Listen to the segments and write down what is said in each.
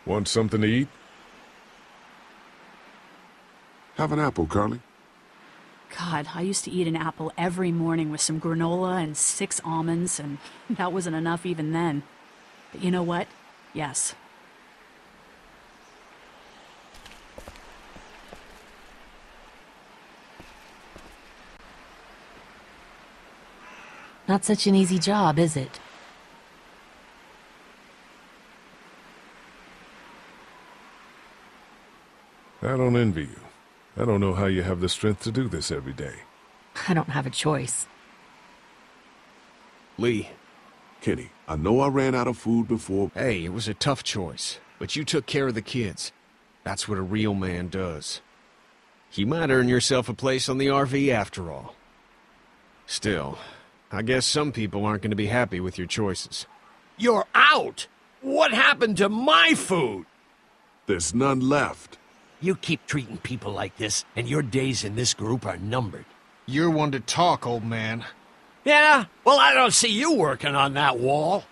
Want something to eat? Have an apple, Carly. God, I used to eat an apple every morning with some granola and 6 almonds, and that wasn't enough even then. But you know what? Yes. Not such an easy job, is it? I don't envy you. I don't know how you have the strength to do this every day. I don't have a choice. Lee. Kenny, I know I ran out of food before. Hey, it was a tough choice, but you took care of the kids. That's what a real man does. You might earn yourself a place on the RV after all. Still, I guess some people aren't going to be happy with your choices. You're out! What happened to my food? There's none left. You keep treating people like this, and your days in this group are numbered. You're one to talk, old man. Yeah? Well, I don't see you working on that wall.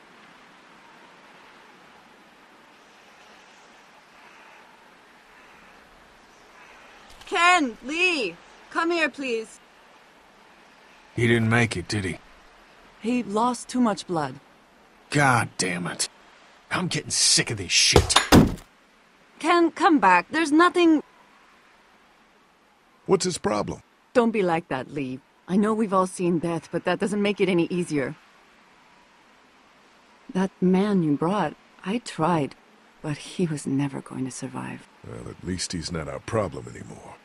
Ken, Lee, come here, please. He didn't make it, did he? He lost too much blood. God damn it. I'm getting sick of this shit. Ken, come back. There's nothing... What's his problem? Don't be like that, Lee. I know we've all seen death, but that doesn't make it any easier. That man you brought, I tried, but he was never going to survive. Well, at least he's not our problem anymore.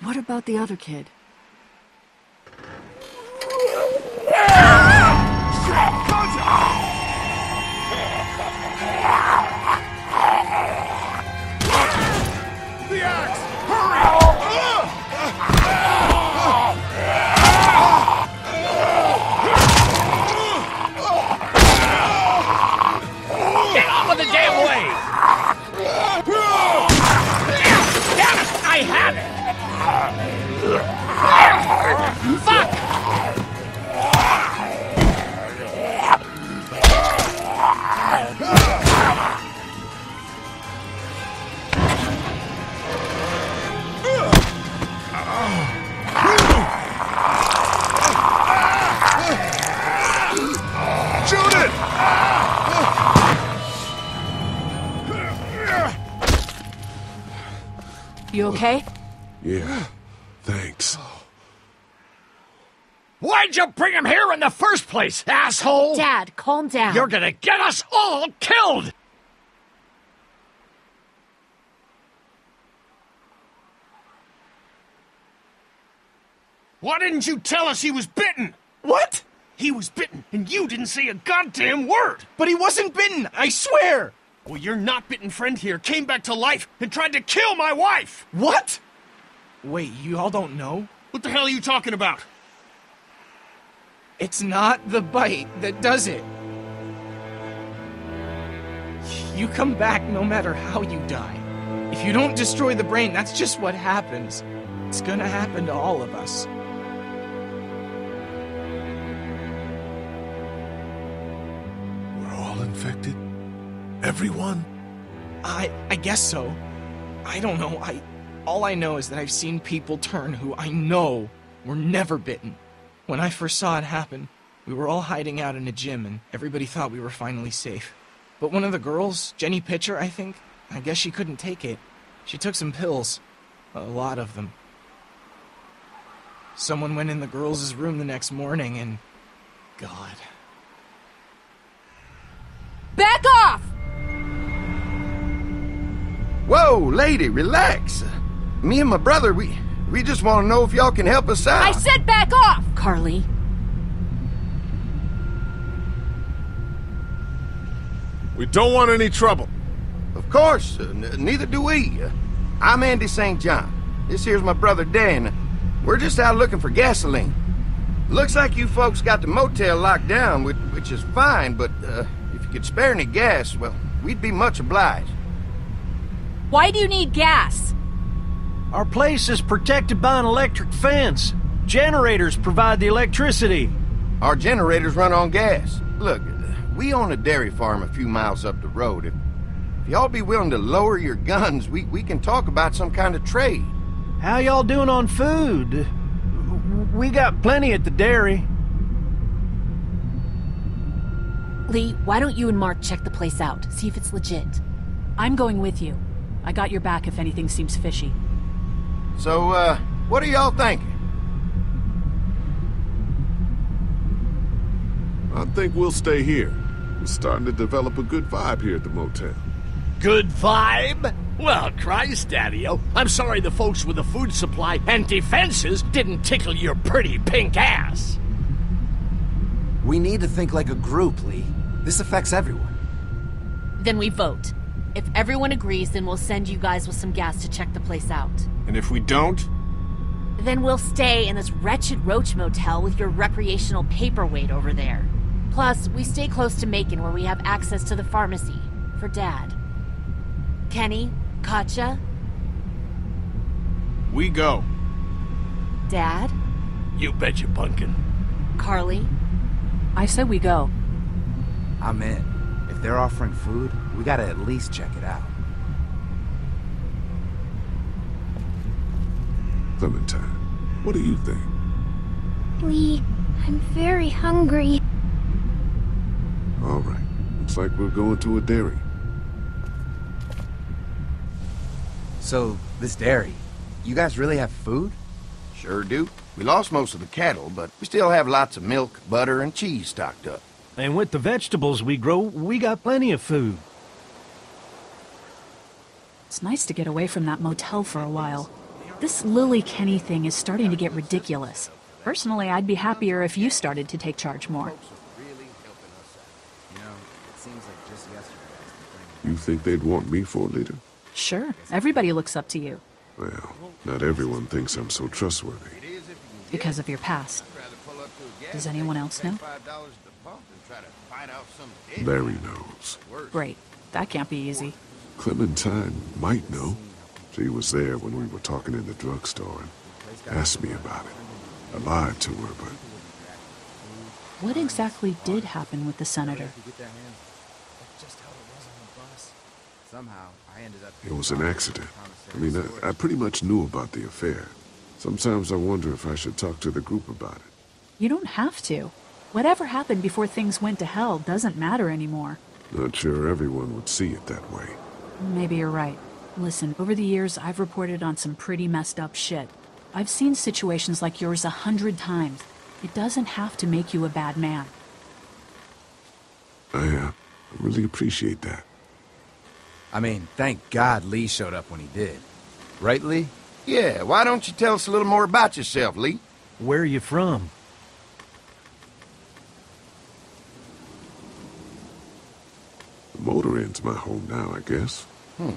What about the other kid? The axe! Hurry! Get out of the damn way! Damn it! I had it! Fuck! You okay? Yeah, thanks. Why'd you bring him here in the first place, asshole? Dad, calm down. You're gonna get us all killed! Why didn't you tell us he was bitten? What? He was bitten, and you didn't say a goddamn word! But he wasn't bitten, I swear! Well, your not-bitten friend here came back to life and tried to kill my wife! What? Wait, you all don't know? What the hell are you talking about? It's not the bite that does it. You come back no matter how you die. If you don't destroy the brain, that's just what happens. It's gonna happen to all of us. We're all infected? Everyone? I guess so. I don't know. All I know is that I've seen people turn who I know were never bitten. When I first saw it happen, we were all hiding out in a gym and everybody thought we were finally safe. But one of the girls, Jenny Pitcher, I think, I guess she couldn't take it. She took some pills. A lot of them. Someone went in the girls' room the next morning and... God. Back off! Whoa, lady, relax. Me and my brother, we just want to know if y'all can help us out. I said back off! Carly. We don't want any trouble. Of course, neither do we. I'm Andy St. John. This here's my brother Dan. We're just out looking for gasoline. Looks like you folks got the motel locked down, which is fine, but if you could spare any gas, well, we'd be much obliged. Why do you need gas? Our place is protected by an electric fence. Generators provide the electricity. Our generators run on gas. Look, we own a dairy farm a few miles up the road. If If y'all be willing to lower your guns, we can talk about some kind of trade. How y'all doing on food? We got plenty at the dairy. Lee, why don't you and Mark check the place out, see if it's legit? I'm going with you. I got your back if anything seems fishy. So, what are y'all thinking? I think we'll stay here. We're starting to develop a good vibe here at the motel. Good vibe? Well, Christ, Daddy-o, I'm sorry the folks with the food supply and defenses didn't tickle your pretty pink ass. We need to think like a group, Lee. This affects everyone. Then we vote. If everyone agrees, then we'll send you guys with some gas to check the place out. And if we don't? Then we'll stay in this wretched roach motel with your recreational paperweight over there. Plus, we stay close to Macon where we have access to the pharmacy. For Dad. Kenny? Katja? We go. Dad? You betcha, Pumpkin. Carly? I said we go. I'm in. If they're offering food, we gotta at least check it out. Clementine, what do you think? Lee, I'm very hungry. All right. Looks like we're going to a dairy. So, this dairy, you guys really have food? Sure do. We lost most of the cattle, but we still have lots of milk, butter, and cheese stocked up. And with the vegetables we grow, we got plenty of food. It's nice to get away from that motel for a while. This Lily Kenny thing is starting to get ridiculous. Personally, I'd be happier if you started to take charge more. You think they'd want me for a leader? Sure, everybody looks up to you. Well, not everyone thinks I'm so trustworthy. Because of your past. Does anyone else know? Larry knows. Great. That can't be easy. Clementine might know. She was there when we were talking in the drugstore and asked me about it. I lied to her, but... What exactly did happen with the senator? It was an accident. I mean, I pretty much knew about the affair. Sometimes I wonder if I should talk to the group about it. You don't have to. Whatever happened before things went to hell doesn't matter anymore. Not sure everyone would see it that way. Maybe you're right. Listen, over the years, I've reported on some pretty messed up shit. I've seen situations like yours 100 times. It doesn't have to make you a bad man. I really appreciate that. I mean, thank God Lee showed up when he did. Right, Lee? Yeah, why don't you tell us a little more about yourself, Lee? Where are you from? The motor inn's my home now, I guess. Well,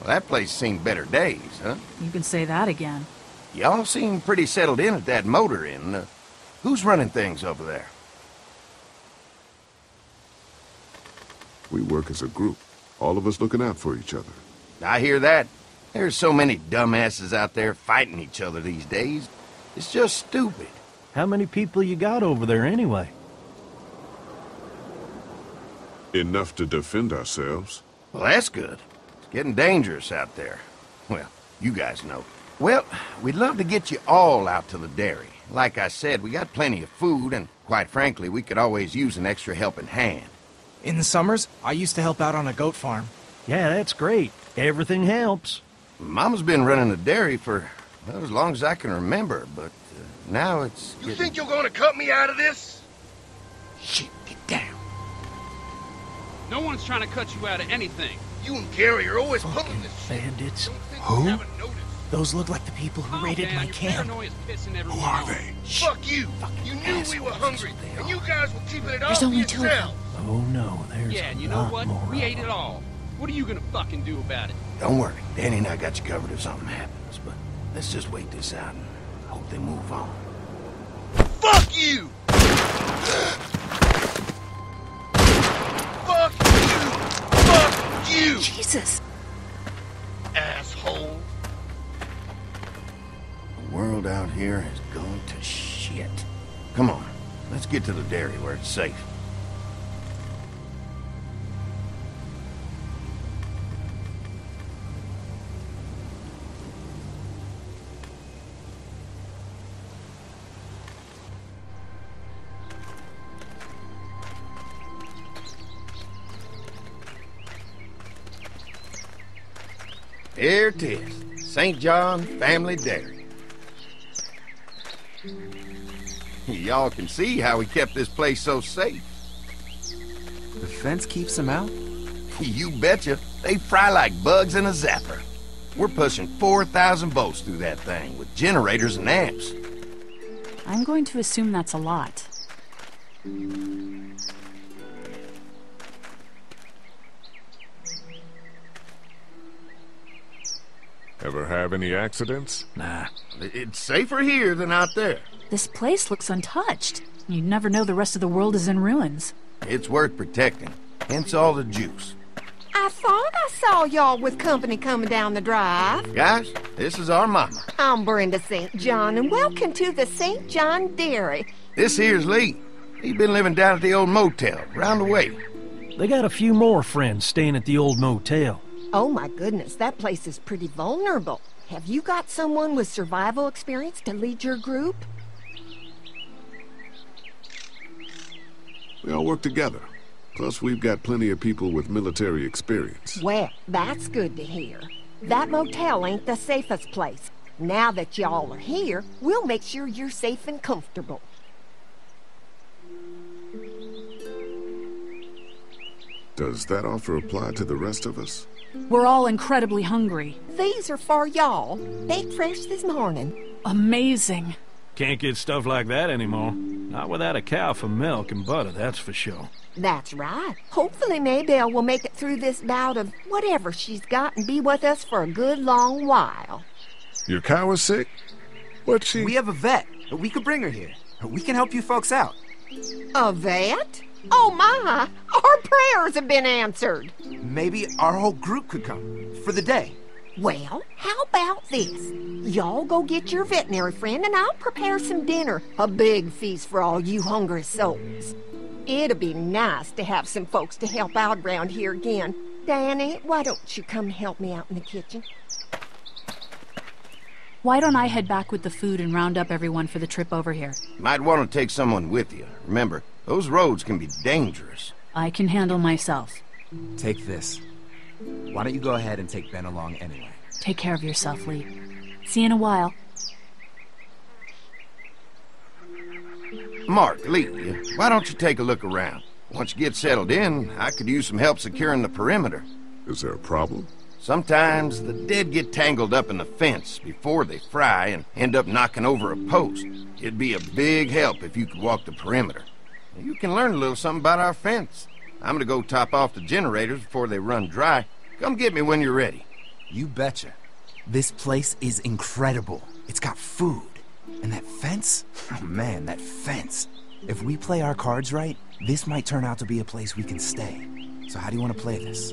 that place seen better days, huh? You can say that again. Y'all seem pretty settled in at that motor inn. Who's running things over there? We work as a group. All of us looking out for each other. I hear that. There's so many dumbasses out there fighting each other these days. It's just stupid. How many people you got over there anyway? Enough to defend ourselves. Well, that's good. It's getting dangerous out there. Well, you guys know. Well, we'd love to get you all out to the dairy. Like I said, we got plenty of food, and quite frankly, we could always use an extra helping hand. In the summers, I used to help out on a goat farm. Yeah, that's great. Everything helps. Mama's been running the dairy for, well, as long as I can remember, but now it's... You think you're gonna cut me out of this? Shit, get down. No one's trying to cut you out of anything. You and Gary are always pulling this shit. Bandits. Who? Those look like the people who raided my camp. Who are they? Fuck you! You knew we were hungry, and you guys were keeping it all There's for only two of them. yourselves. Oh no, there's Yeah, and you a know lot what? more We of ate it them. all. What are you gonna fucking do about it? Don't worry, Danny and I got you covered if something happens, but let's just wait this out and hope they move on. Fuck you! Fuck you! Fuck you! Jesus. Asshole! The world out here has gone to shit. Come on, let's get to the dairy where it's safe. Here it is. St. John Family Dairy. Y'all can see how we kept this place so safe. The fence keeps them out? You betcha. They fry like bugs in a zapper. We're pushing 4,000 volts through that thing with generators and amps. I'm going to assume that's a lot. Ever have any accidents? Nah. It's safer here than out there. This place looks untouched. You'd never know the rest of the world is in ruins. It's worth protecting, hence all the juice. I thought I saw y'all with company coming down the drive. Guys, this is our mama. I'm Brenda St. John, and welcome to the St. John Dairy. This here's Lee. He's been living down at the old motel, round the way. They got a few more friends staying at the old motel. Oh my goodness, that place is pretty vulnerable. Have you got someone with survival experience to lead your group? We all work together. Plus, we've got plenty of people with military experience. Well, that's good to hear. That motel ain't the safest place. Now that y'all are here, we'll make sure you're safe and comfortable. Does that offer apply to the rest of us? We're all incredibly hungry. These are for y'all. Baked fresh this morning. Amazing. Can't get stuff like that anymore. Not without a cow for milk and butter, that's for sure. That's right. Hopefully Maybelle will make it through this bout of whatever she's got and be with us for a good long while. Your cow is sick? What's she... We have a vet. We could bring her here. We can help you folks out. A vet? Oh my! Our prayers have been answered. Maybe our whole group could come. For the day. Well, how about this? Y'all go get your veterinary friend and I'll prepare some dinner. A big feast for all you hungry souls. It'd be nice to have some folks to help out around here again. Danny, why don't you come help me out in the kitchen? Why don't I head back with the food and round up everyone for the trip over here? Might want to take someone with you. Remember, those roads can be dangerous. I can handle myself. Take this. Why don't you go ahead and take Ben along anyway? Take care of yourself, Lee. See you in a while. Mark, Lee, why don't you take a look around? Once you get settled in, I could use some help securing the perimeter. Is there a problem? Sometimes the dead get tangled up in the fence before they fry and end up knocking over a post. It'd be a big help if you could walk the perimeter. You can learn a little something about our fence. I'm gonna go top off the generators before they run dry. Come get me when you're ready. You betcha. This place is incredible. It's got food. And that fence? Oh man, that fence. If we play our cards right, this might turn out to be a place we can stay. So how do you want to play this?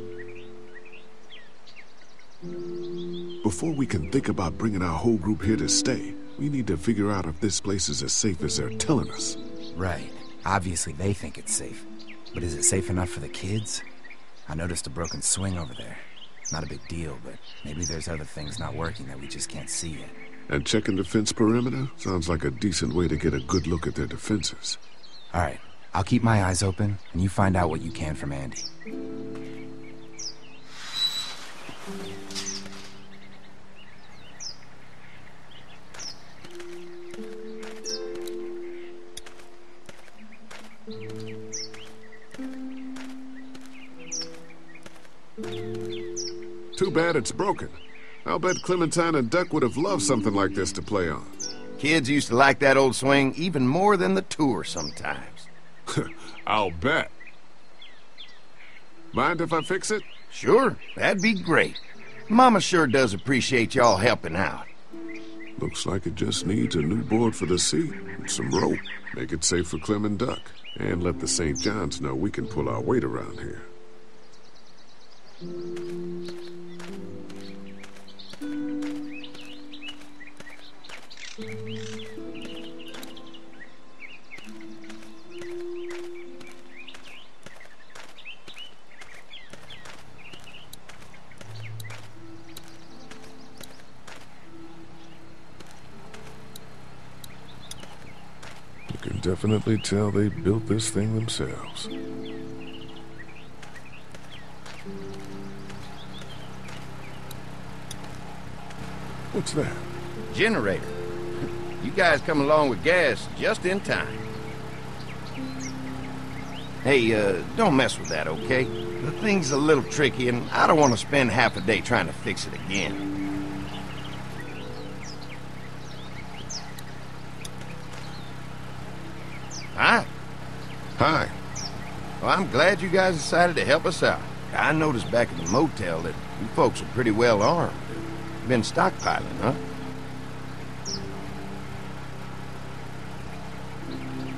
Before we can think about bringing our whole group here to stay, we need to figure out if this place is as safe as they're telling us. Right. Obviously they think it's safe. But is it safe enough for the kids? I noticed a broken swing over there. Not a big deal, but maybe there's other things not working that we just can't see yet. And checking the fence perimeter sounds like a decent way to get a good look at their defenses. All right, I'll keep my eyes open, and you find out what you can from Andy. Too bad it's broken. I'll bet Clementine and Duck would have loved something like this to play on. Kids used to like that old swing even more than the tour sometimes. I'll bet. Mind if I fix it? Sure, that'd be great. Mama sure does appreciate y'all helping out. Looks like it just needs a new board for the seat and some rope. Make it safe for Clem and Duck. And let the St. John's know we can pull our weight around here. You can definitely tell they built this thing themselves. What's that? Generator. You guys come along with gas just in time. Hey, don't mess with that, okay? The thing's a little tricky, and I don't want to spend half a day trying to fix it again. Hi. Hi. Well, I'm glad you guys decided to help us out. I noticed back at the motel that you folks are pretty well armed. Been stockpiling, huh?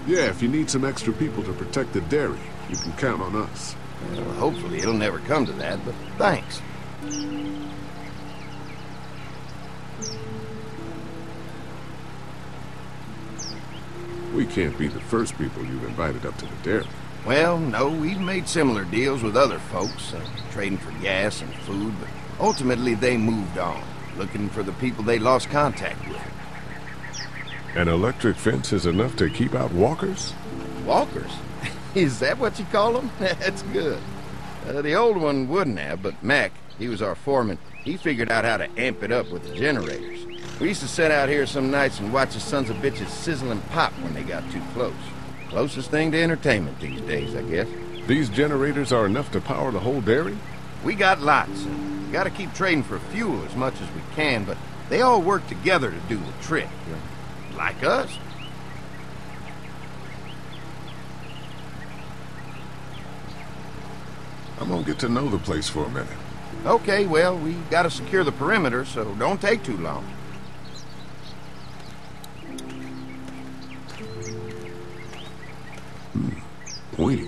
Yeah, if you need some extra people to protect the dairy, you can count on us. Well, hopefully it'll never come to that, but thanks. We can't be the first people you've invited up to the dairy. Well, no, we've made similar deals with other folks, trading for gas and food, but ultimately they moved on, looking for the people they lost contact with. An electric fence is enough to keep out walkers? Walkers? Is that what you call them? That's good. The old one wouldn't have, but Mac, he was our foreman, he figured out how to amp it up with the generators. We used to sit out here some nights and watch the sons of bitches sizzle and pop when they got too close. Closest thing to entertainment these days, I guess. These generators are enough to power the whole dairy? We got lots, and we gotta keep trading for fuel as much as we can, but they all work together to do the trick. Like us. I'm gonna get to know the place for a minute. Okay, well, we gotta secure the perimeter, so don't take too long. Pointy.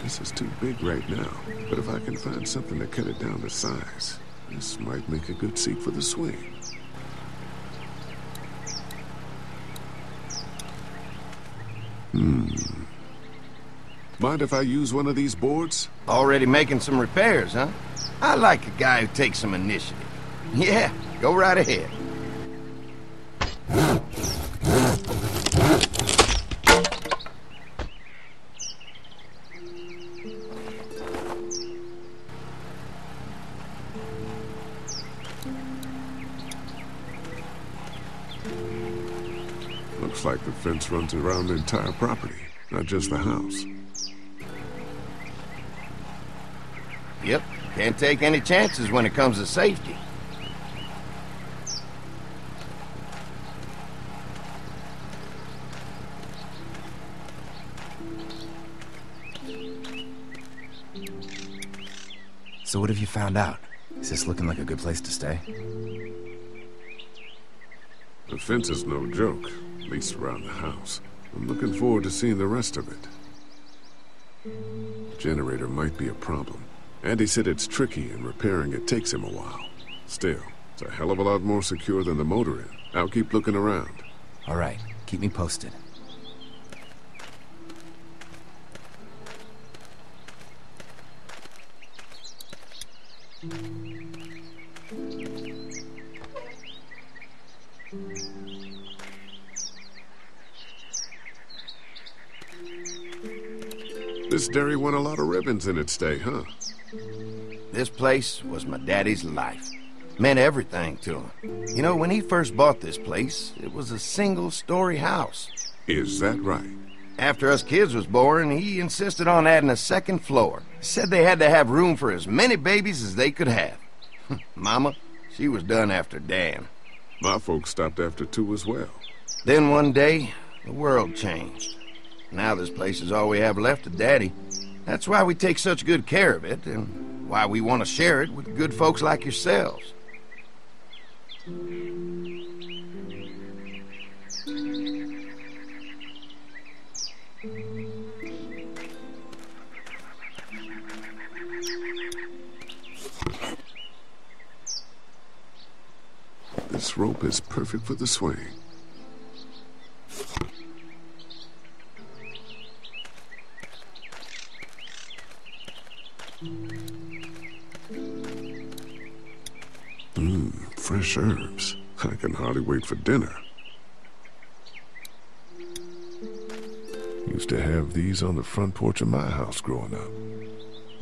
This is too big right now, but if I can find something to cut it down to size, this might make a good seat for the swing. Mind if I use one of these boards? Already making some repairs, huh? I like a guy who takes some initiative. Yeah, go right ahead. Looks like the fence runs around the entire property, not just the house. Yep, can't take any chances when it comes to safety. So what have you found out? Is this looking like a good place to stay? The fence is no joke, at least around the house. I'm looking forward to seeing the rest of it. The generator might be a problem. Andy said it's tricky and repairing it takes him a while. Still, it's a hell of a lot more secure than the motor inn. I'll keep looking around. All right, keep me posted. This dairy won a lot of ribbons in its day, huh? This place was my daddy's life. Meant everything to him. You know, when he first bought this place, it was a single-story house. Is that right? After us kids was born, he insisted on adding a second floor. Said they had to have room for as many babies as they could have. Mama, she was done after Dan. My folks stopped after 2 as well. Then one day, the world changed. Now this place is all we have left of Daddy. That's why we take such good care of it, and why we want to share it with good folks like yourselves. This rope is perfect for the swing. Fresh herbs. I can hardly wait for dinner. Used to have these on the front porch of my house growing up.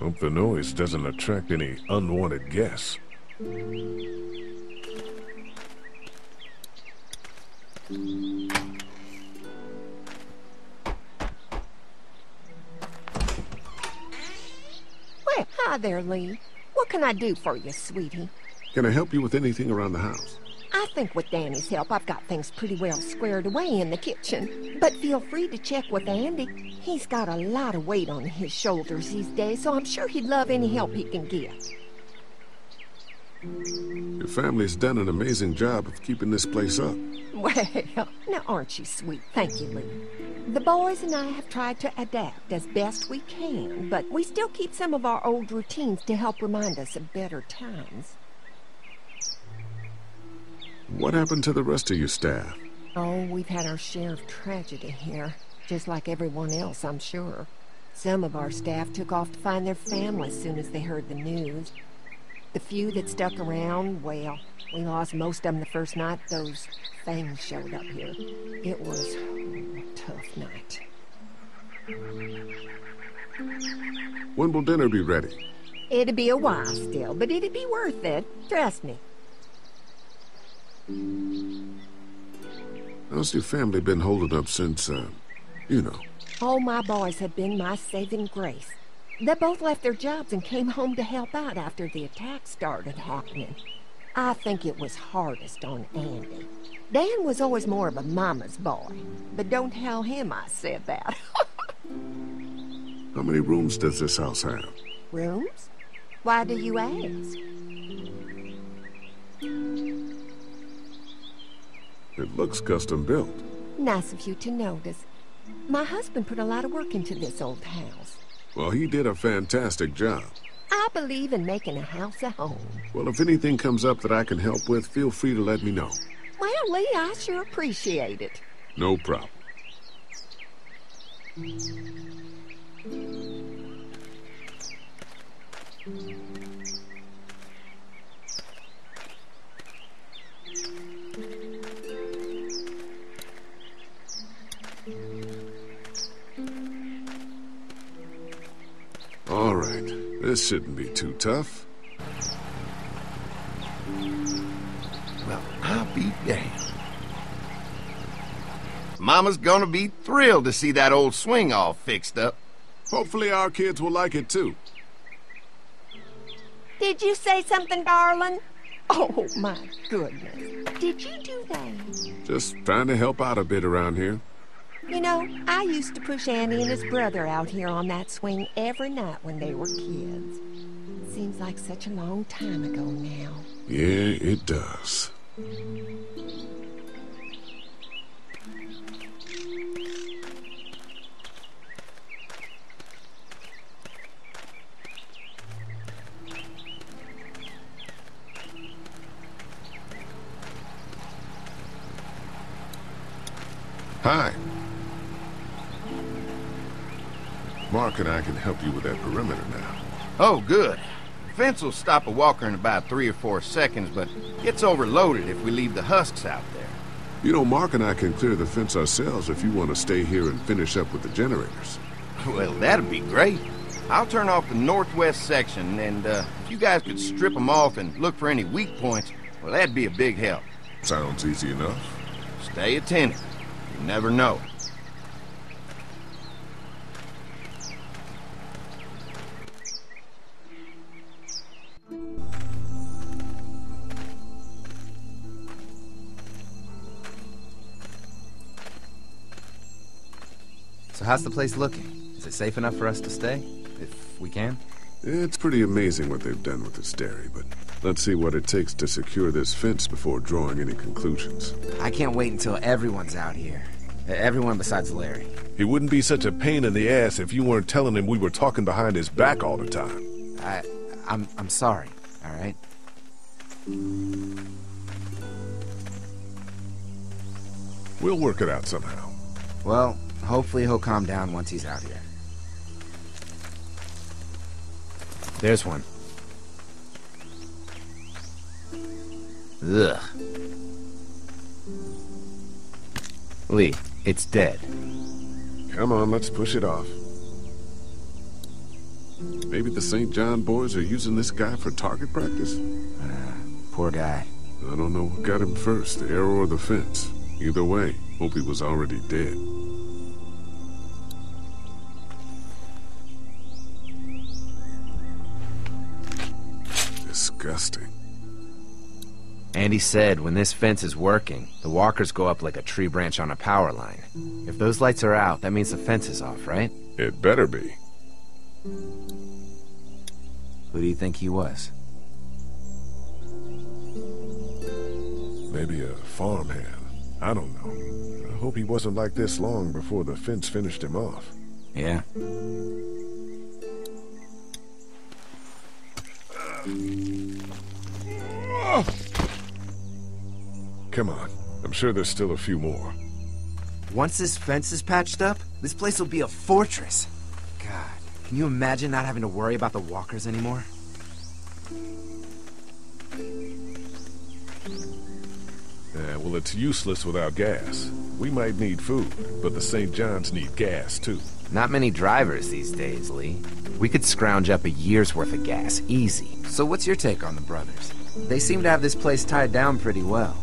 Hope the noise doesn't attract any unwanted guests. Well, hi there, Lee. What can I do for you, sweetie? Can I help you with anything around the house? I think with Danny's help, I've got things pretty well squared away in the kitchen. But feel free to check with Andy. He's got a lot of weight on his shoulders these days, so I'm sure he'd love any help he can get. Your family's done an amazing job of keeping this place up. Well, now aren't you sweet? Thank you, Lee. The boys and I have tried to adapt as best we can, but we still keep some of our old routines to help remind us of better times. What happened to the rest of your staff? Oh, we've had our share of tragedy here, just like everyone else, I'm sure. Some of our staff took off to find their families as soon as they heard the news. The few that stuck around, well, we lost most of them the first night those things showed up here. It was a tough night. When will dinner be ready? It'd be a while still, but it'd be worth it. Trust me. How's your family been holding up since, you know? All my boys have been my saving grace. They both left their jobs and came home to help out after the attack started happening. I think it was hardest on Andy. Dan was always more of a mama's boy, but don't tell him I said that. How many rooms does this house have? Rooms? Why do you ask? It looks custom built. Nice of you to notice. My husband put a lot of work into this old house. Well, he did a fantastic job. I believe in making a house a home. Well, if anything comes up that I can help with, feel free to let me know. Well, Lee, I sure appreciate it. No problem. All right, this shouldn't be too tough. Well, I'll be damned. Mama's gonna be thrilled to see that old swing all fixed up. Hopefully our kids will like it too. Did you say something, darling? Oh, my goodness. Did you do that? Just trying to help out a bit around here. You know, I used to push Andy and his brother out here on that swing every night when they were kids. Seems like such a long time ago now. Yeah, it does. Hi. Mark and I can help you with that perimeter now. Oh, good. The fence will stop a walker in about 3 or 4 seconds, but gets overloaded if we leave the husks out there. You know, Mark and I can clear the fence ourselves if you want to stay here and finish up with the generators. Well, that'd be great. I'll turn off the northwest section, and if you guys could strip them off and look for any weak points, well, that'd be a big help. Sounds easy enough. Stay attentive. You never know. So how's the place looking? Is it safe enough for us to stay? If we can? It's pretty amazing what they've done with this dairy, but let's see what it takes to secure this fence before drawing any conclusions. I can't wait until everyone's out here. Everyone besides Larry. He wouldn't be such a pain in the ass if you weren't telling him we were talking behind his back all the time. I'm sorry, all right? We'll work it out somehow. Well, hopefully he'll calm down once he's out here. There's one. Ugh. Lee, it's dead. Come on, let's push it off. Maybe the St. John boys are using this guy for target practice? Poor guy. I don't know what got him first, the arrow or the fence. Either way, hope he was already dead. Disgusting. Andy said when this fence is working, the walkers go up like a tree branch on a power line. If those lights are out, that means the fence is off, right? It better be. Who do you think he was? Maybe a farmhand. I don't know. I hope he wasn't like this long before the fence finished him off. Yeah. Come on. I'm sure there's still a few more. Once this fence is patched up, this place will be a fortress. God, can you imagine not having to worry about the walkers anymore? Well, it's useless without gas. We might need food, but the St. John's need gas, too. Not many drivers these days, Lee. We could scrounge up a year's worth of gas, easy. So what's your take on the brothers? They seem to have this place tied down pretty well.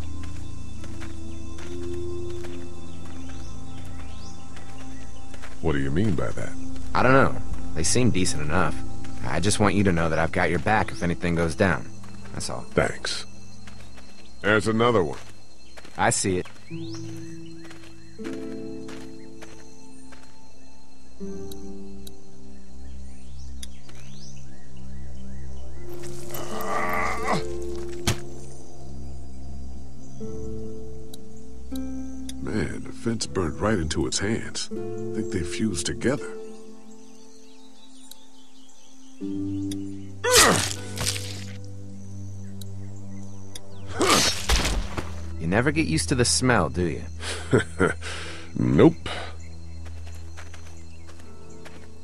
What do you mean by that? I don't know. They seem decent enough. I just want you to know that I've got your back if anything goes down. That's all. Thanks. There's another one. I see it. Man, the fence burned right into its hands. I think they fused together. You never get used to the smell, do you? Nope.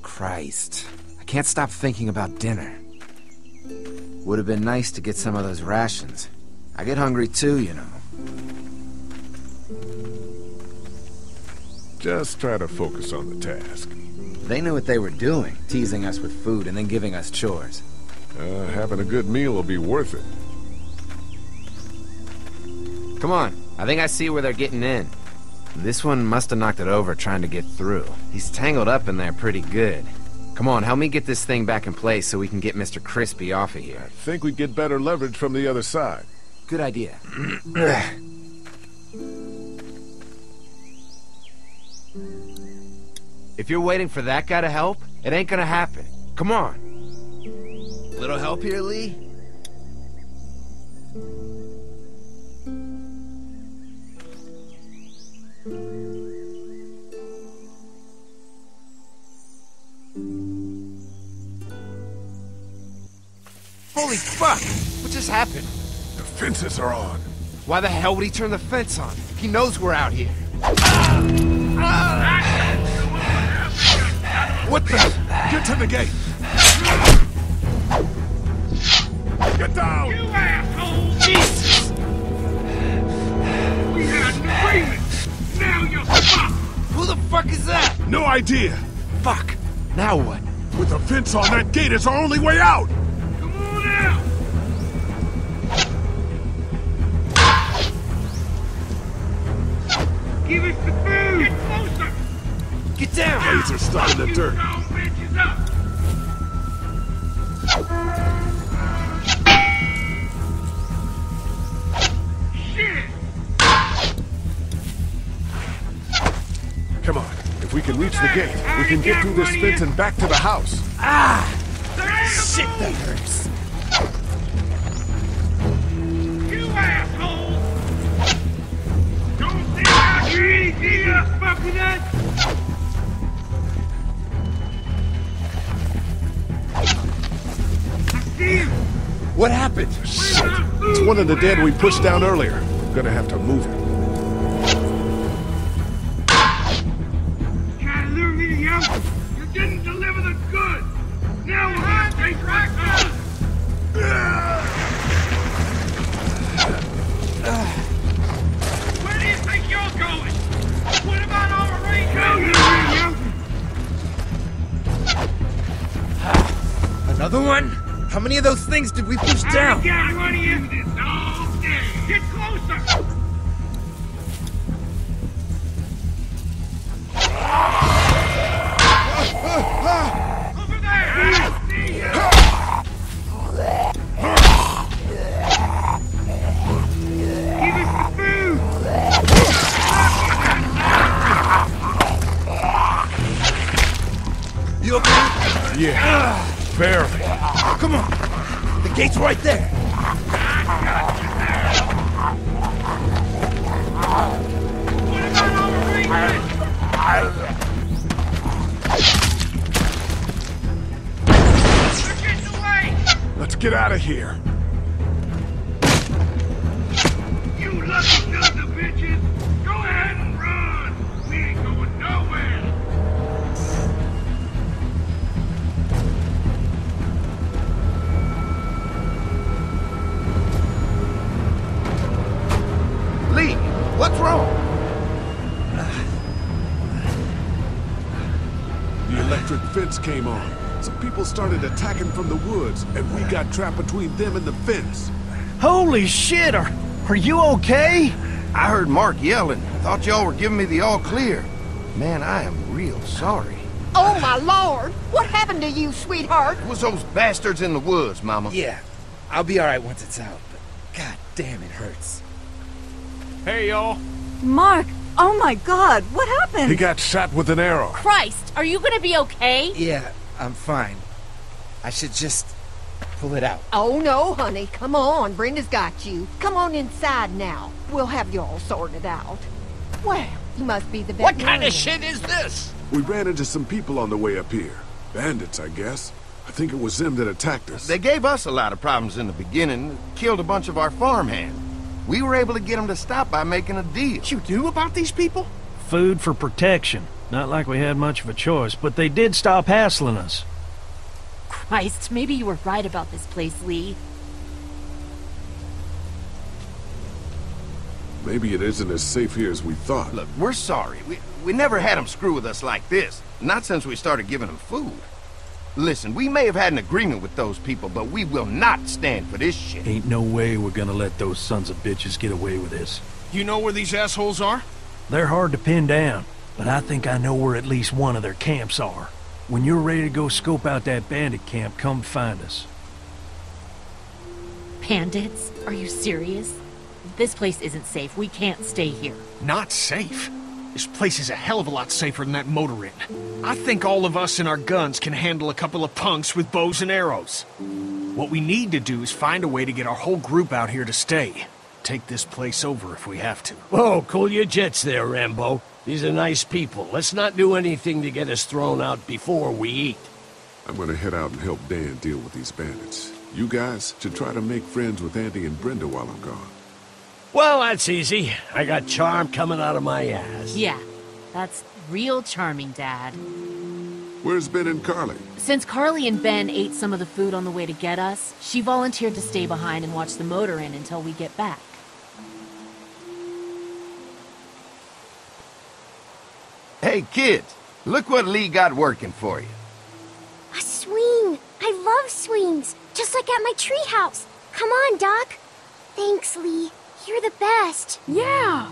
Christ. I can't stop thinking about dinner. Would have been nice to get some of those rations. I get hungry too, you know. Just try to focus on the task. They knew what they were doing, teasing us with food and then giving us chores. Having a good meal will be worth it. Come on, I think I see where they're getting in. This one must have knocked it over trying to get through. He's tangled up in there pretty good. Come on, help me get this thing back in place so we can get Mr. Crispy off of here. I think we'd get better leverage from the other side. Good idea. If you're waiting for that guy to help, it ain't gonna happen. Come on. Little help here, Lee? Holy fuck! What just happened? The fences are on. Why the hell would he turn the fence on? He knows we're out here. What the? Get to the gate! Get down! You asshole! Jesus! We had an agreement! Now you're fucked! Who the fuck is that? No idea! Fuck! Now what? With a fence on that gate is our only way out! Come on out! Give us the food! Get closer! Get down! Blades are stuck in the dirt. Bitches up! Shit! Come on. If we can reach the gate, we can get through this fence and back to the house. Ah! Shit, that hurts. You asshole! Don't think I can easy enough, fuck with us! I see him! What happened? Shit. It's one of the dead we pushed down earlier. I'm gonna have to move it. Try to lure me to you? You didn't deliver the goods! Now we'll have to take right on! Where do you think you're going? What about our arrangement? Another one? How many of those things did we push down? I got one of you this all day. Get closer! Over there! I see you! Give us the food! You okay? Yeah, barely. Come on. The gate's right there. Let's get out of here. You lucky sons of bitches! Go ahead and run! We ain't going nowhere! Lee, what's wrong? The electric fence came on. Some people started attacking from the woods, and we got trapped between them and the fence. Holy shit, are you okay? I heard Mark yelling. Thought y'all were giving me the all clear. Man, I am real sorry. Oh, my Lord! What happened to you, sweetheart? It was those bastards in the woods, Mama. Yeah, I'll be alright once it's out, but god damn, it hurts. Hey, y'all. Mark, oh my god, what happened? He got shot with an arrow. Christ, are you gonna be okay? Yeah, I'm fine. I should just pull it out. Oh, no, honey. Come on. Brenda's got you. Come on inside now. We'll have you all sorted out. Well, you must be the What veterinarian. kind of shit is this? We ran into some people on the way up here. Bandits, I guess. I think it was them that attacked us. They gave us a lot of problems in the beginning. Killed a bunch of our farmhands. We were able to get them to stop by making a deal. What you knew about these people? Food for protection. Not like we had much of a choice, but they did stop hassling us. Christ, maybe you were right about this place, Lee. Maybe it isn't as safe here as we thought. Look, we're sorry. We never had them screw with us like this. Not since we started giving them food. Listen, we may have had an agreement with those people, but we will not stand for this shit. Ain't no way we're gonna let those sons of bitches get away with this. You know where these assholes are? They're hard to pin down, but I think I know where at least one of their camps are. When you're ready to go scope out that bandit camp, come find us. Bandits? Are you serious? This place isn't safe. We can't stay here. Not safe? This place is a hell of a lot safer than that motor inn. I think all of us and our guns can handle a couple of punks with bows and arrows. What we need to do is find a way to get our whole group out here to stay. Take this place over if we have to. Whoa, cool your jets there, Rambo. These are nice people. Let's not do anything to get us thrown out before we eat. I'm gonna head out and help Dan deal with these bandits. You guys should try to make friends with Andy and Brenda while I'm gone. Well, that's easy. I got charm coming out of my ass. Yeah, that's real charming, Dad. Where's Ben and Carly? Since Carly and Ben ate some of the food on the way to get us, she volunteered to stay behind and watch the motor inn until we get back. Hey, kids, look what Lee got working for you. A swing! I love swings! Just like at my treehouse! Come on, Doc! Thanks, Lee. You're the best. Yeah,